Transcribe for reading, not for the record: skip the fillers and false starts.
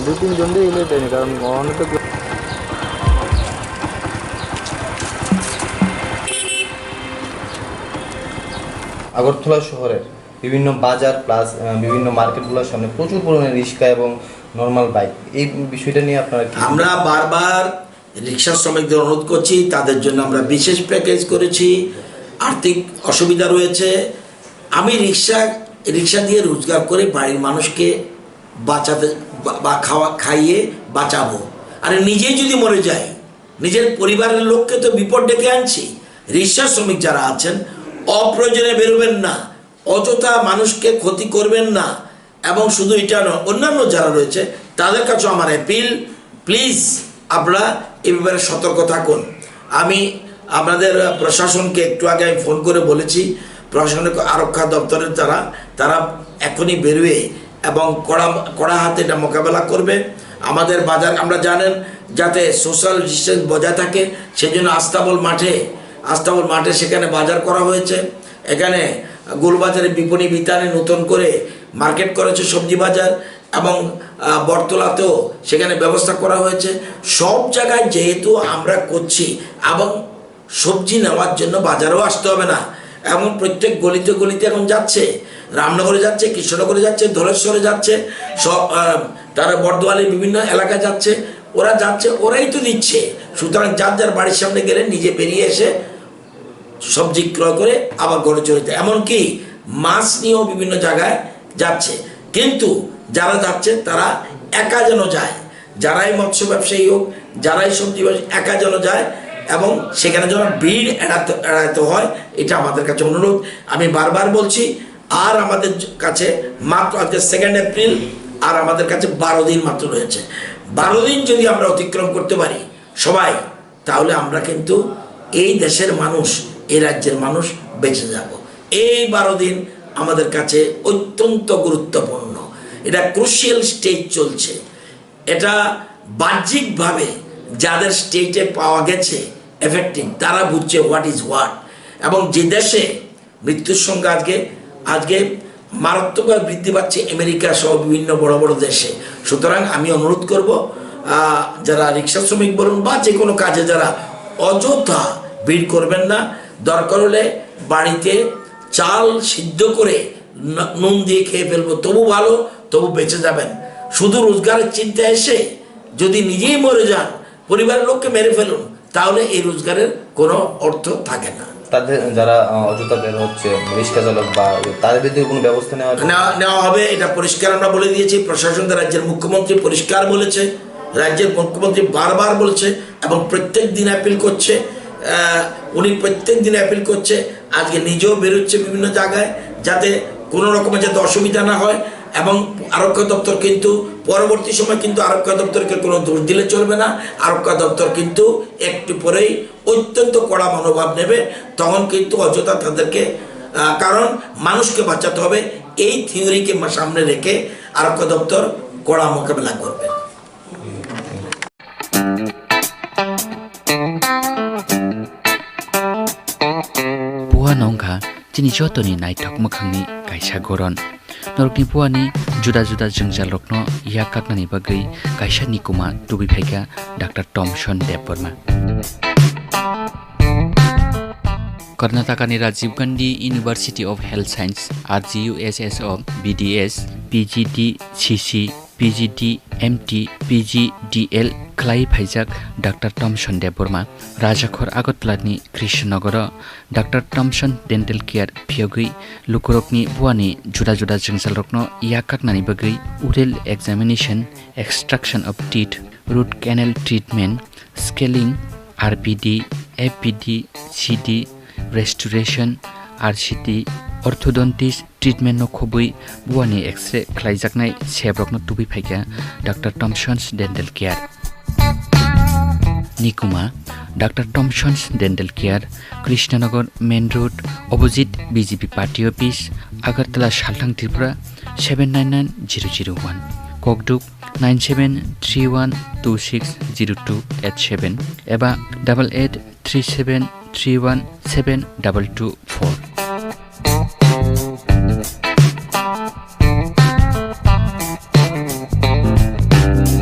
দুই-তিন জন দিয়ে এলে দেয়নি, কারণ অনেক আগরতলা শহরের বিভিন্ন বাজার প্লাস বিভিন্ন মার্কেটগুলোর সামনে প্রচুর পরিমাণে রিক্সা এবং নর্মাল বাইক, এই বিষয়টা নিয়ে আপনারা আমরা বারবার রিক্সা শ্রমিকদের অনুরোধ করছি, তাদের জন্য আমরা বিশেষ প্যাকেজ করেছি। আর্থিক অসুবিধা রয়েছে, আমি রিক্সা দিয়ে রোজগার করে বাড়ির মানুষকে বাঁচাতে বা খাইয়ে বাঁচাবো, আর নিজেই যদি মরে যায় নিজের পরিবারের লোককে তো বিপদ ডেকে আনছি। রিক্সা শ্রমিক যারা আছেন অপ্রয়োজনে বেরোবেন না, অযথা মানুষকে ক্ষতি করবেন না, এবং শুধু এটা নয় অন্যান্য যারা রয়েছে তাদের কাছেও আমার অ্যাপিল, প্লিজ আপনারা এ ব্যাপারে সতর্ক থাকুন। আমি আপনাদের প্রশাসনকে একটু আগে আমি ফোন করে বলেছি, প্রশাসনিক আরক্ষা দপ্তরের তারা এখনই বেরোয় এবং কড়া হাতে এটা মোকাবেলা করবে। আমাদের বাজার আমরা জানেন যাতে সোশ্যাল ডিস্টেন্স বজায় থাকে, সেজন্য আস্তাবল মাঠে সেখানে বাজার করা হয়েছে। এখানে গোলবাজারে বিপণী বিতানে নতুন করে মার্কেট করেছে সবজি বাজার, এবং বটতলাতেও সেখানে ব্যবস্থা করা হয়েছে। সব জায়গায় যেহেতু আমরা করছি, এবং সবজি নেওয়ার জন্য বাজারেও আসতে হবে না, এবং প্রত্যেক গলিতে গলিতে এখন যাচ্ছে, রামনগরে যাচ্ছে, কৃষ্ণনগরে যাচ্ছে, ধলেশ্বরে যাচ্ছে, সব তারা বর্ধমানের বিভিন্ন এলাকায় যাচ্ছে, ওরাই তো দিচ্ছে। সুতরাং যার বাড়ির সামনে গেলে নিজে বেরিয়ে এসে সবজি ক্রয় করে আবার ঘরে চলে যায়। এমনকি মাছ নিয়েও বিভিন্ন জায়গায় যাচ্ছে, কিন্তু যারা যাচ্ছে তারা একা যেন যায়, যারাই মৎস্য ব্যবসায়ী হোক, যারাই সবজি ব্যবসায়ী, একা যেন যায়, এবং সেখানে যেন ভিড় এড়াতে হয়, এটা আমাদের কাছে অনুরোধ। আমি বারবার বলছি, আর আমাদের কাছে মাত্র আজকে 2 এপ্রিল, আর আমাদের কাছে 12 দিন মাত্র রয়েছে। 12 দিন যদি আমরা অতিক্রম করতে পারি সবাই, তাহলে আমরা কিন্তু এই দেশের মানুষ, এই রাজ্যের মানুষ বেঁচে যাব। এই 12 দিন আমাদের কাছে অত্যন্ত গুরুত্বপূর্ণ। এটা ক্রুশিয়াল স্টেজ চলছে, এটা বাহ্যিকভাবে যাদের স্টেটে পাওয়া গেছে এফেক্টিভ, তারা বুঝছে হোয়াট ইজ হোয়াট। এবং যে দেশে মৃত্যুর সংখ্যা আজকে মারাত্মকভাবে বৃদ্ধি পাচ্ছে, আমেরিকা সহ বিভিন্ন বড় বড় দেশে। সুতরাং আমি অনুরোধ করব, যারা রিক্সা শ্রমিক বলুন বা যে কোনো কাজে যারা অযথা ভিড় করবেন না। দরকার হলে বাড়িতে চাল সিদ্ধ করে নুন দিয়ে খেয়ে ফেলবো, তবু ভালো, তবু বেঁচে যাবেন। শুধু রোজগারের চিন্তা এসে যদি নিজেই মরে যান, পরিবারের লোককে মেরে ফেলুন, তাহলে এই রোজগারের কোনো অর্থ থাকে না। তাদের যারা অযথা বের হচ্ছে রিক্সা চালক বা তাদের বিরুদ্ধে কোনো ব্যবস্থা নেওয়া হবে, এটা পরিষ্কার আমরা বলে দিয়েছি। প্রশাসন, রাজ্যের মুখ্যমন্ত্রী পরিষ্কার বলেছে, রাজ্যের মুখ্যমন্ত্রী বারবার বলছে এবং প্রত্যেক দিন অ্যাপিল করছে। উনি প্রত্যেক দিন অ্যাপিল করছে, আজকে নিজেও বেরোচ্ছে বিভিন্ন জায়গায়, যাতে কোনো রকমের যাতে অসুবিধা না হয়। এবং আরক্ষা দপ্তর কিন্তু পরবর্তী সময় কিন্তু আরক্ষা দপ্তরকে কোনো দোষ দিলে চলবে না। আরক্ষা দপ্তর কিন্তু একটু পরেই অত্যন্ত কড়া মনোভাব নেবে, তখন কিন্তু অযথা তাদেরকে, কারণ মানুষকে বাঁচাতে হবে, এই থিওরিকে সামনে রেখে আরক্ষা দপ্তর কড়া মোকাবেলা করবে। Puwa nongkha chini jotoni naitok mokhangni kaisa goron norokni puani juda jengjal rokno ya kaknani bagai kaisa nikuma tubi phaika Dr. Thomson Deborma. Karnataka ni Rajiv Gandhi University of Health Science RGUSSO BDS PGD CC PGD MT PGDL Klai Phaijak Dr. Thomson Deborma Rajakhor Agotlatni Krishnanagar Dr. Thomson Dental Care Phiogui Lukurokni Buani juda jengjal rokno yakaknani bagai oral examination, extraction of teeth, root canal treatment, scaling, RPD, FPD, CD, restoration, RCT, orthodontist treatment no khobui buani x-ray khlaijaknai sebrokno tubi phaika Dr. Thomson's Dental Care. Nikuma Dr. Thomson's Dental Care Krishnanagar Main Road opposite BJP Party Office Agartala Salthang Tripura 799001 Kokduk 9731260287 eba 8837317224